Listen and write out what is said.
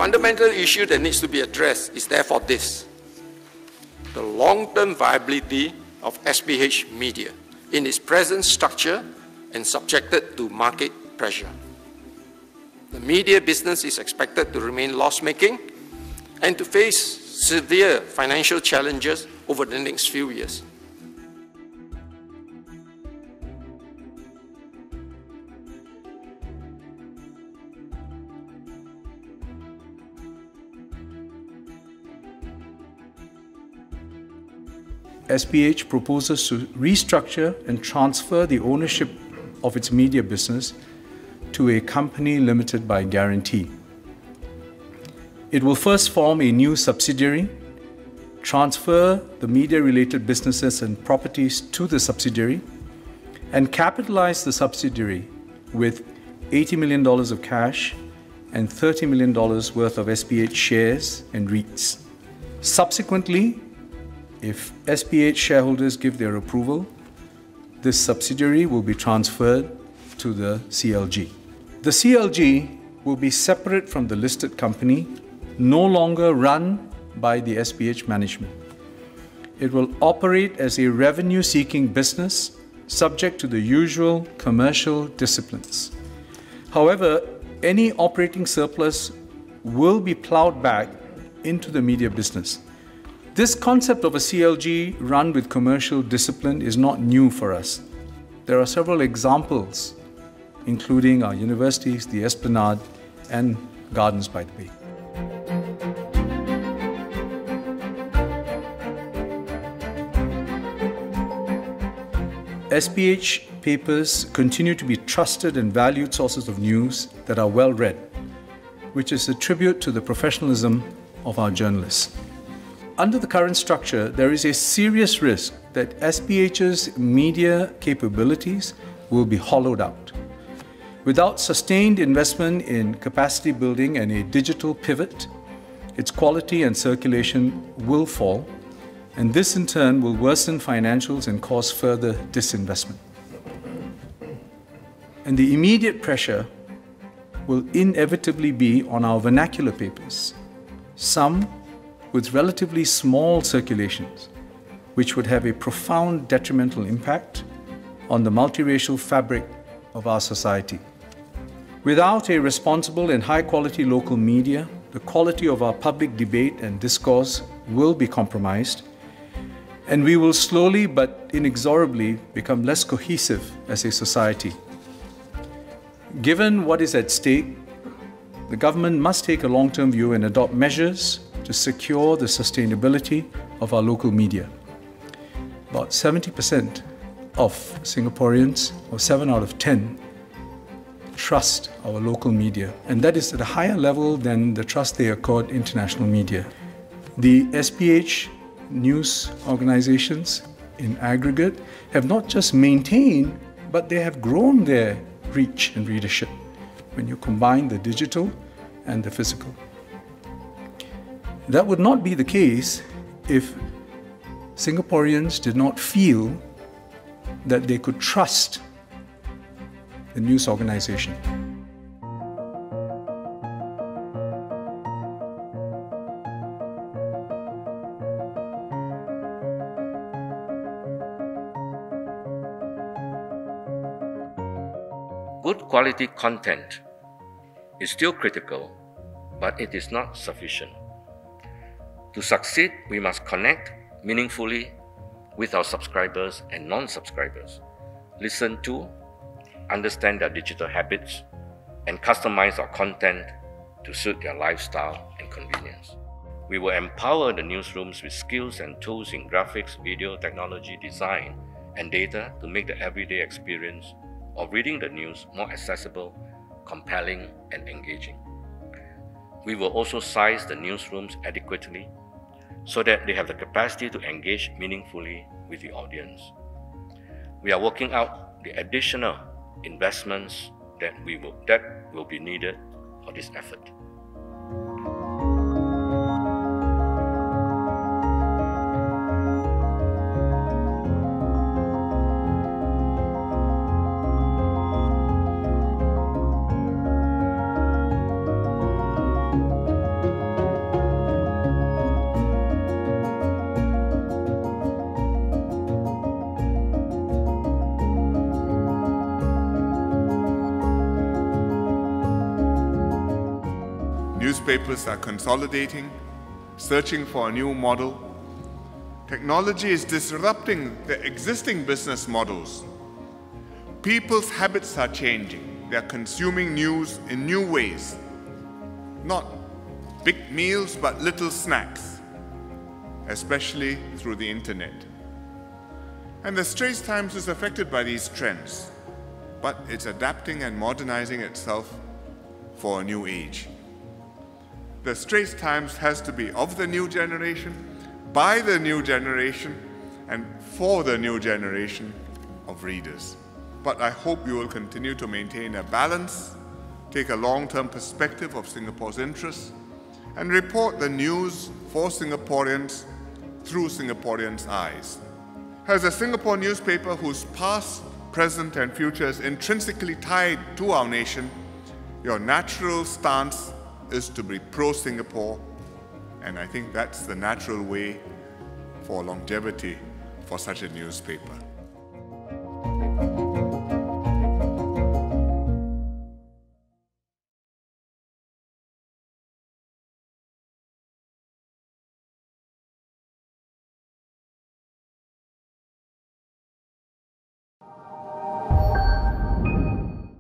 fundamental issue that needs to be addressed is therefore this: the long-term viability of SPH Media in its present structure and subjected to market pressure. The media business is expected to remain loss-making and to face severe financial challenges over the next few years. SPH proposes to restructure and transfer the ownership of its media business to a company limited by guarantee. It will first form a new subsidiary, transfer the media-related businesses and properties to the subsidiary, and capitalize the subsidiary with $80 million of cash and $30 million worth of SPH shares and REITs. Subsequently, if SPH shareholders give their approval, this subsidiary will be transferred to the CLG. The CLG will be separate from the listed company, no longer run by the SPH management. It will operate as a revenue-seeking business subject to the usual commercial disciplines. However, any operating surplus will be plowed back into the media business. This concept of a CLG run with commercial discipline is not new for us. There are several examples, including our universities, the Esplanade, and Gardens by the Bay. SPH papers continue to be trusted and valued sources of news that are well read, which is a tribute to the professionalism of our journalists. Under the current structure, there is a serious risk that SPH's media capabilities will be hollowed out. Without sustained investment in capacity building and a digital pivot, its quality and circulation will fall, and this in turn will worsen financials and cause further disinvestment. And the immediate pressure will inevitably be on our vernacular papers, some with relatively small circulations, which would have a profound detrimental impact on the multiracial fabric of our society. Without a responsible and high-quality local media, the quality of our public debate and discourse will be compromised, and we will slowly but inexorably become less cohesive as a society. Given what is at stake, the government must take a long-term view and adopt measures to secure the sustainability of our local media. About 70% of Singaporeans, or 7 out of 10, trust our local media, and that is at a higher level than the trust they accord international media. The SPH news organizations in aggregate have not just maintained, but they have grown their reach and readership when you combine the digital and the physical. That would not be the case if Singaporeans did not feel that they could trust the news organization. Good quality content is still critical, but it is not sufficient. To succeed, we must connect meaningfully with our subscribers and non-subscribers, listen to, understand their digital habits, and customize our content to suit their lifestyle and convenience. We will empower the newsrooms with skills and tools in graphics, video, technology, design, and data to make the everyday experience of reading the news more accessible, compelling, and engaging. We will also size the newsrooms adequately so that they have the capacity to engage meaningfully with the audience. We are working out the additional investments that will be needed for this effort. newspapers are consolidating, searching for a new model. Technology is disrupting the existing business models. People's habits are changing. They are consuming news in new ways. Not big meals, but little snacks, especially through the internet. And the Straits Times is affected by these trends, but it's adapting and modernizing itself for a new age. The Straits Times has to be of the new generation, by the new generation, and for the new generation of readers. But I hope you will continue to maintain a balance, take a long-term perspective of Singapore's interests, and report the news for Singaporeans through Singaporeans' eyes. As a Singapore newspaper whose past, present, and future is intrinsically tied to our nation, your natural stance is to be pro-Singapore, and I think that's the natural way for longevity for such a newspaper.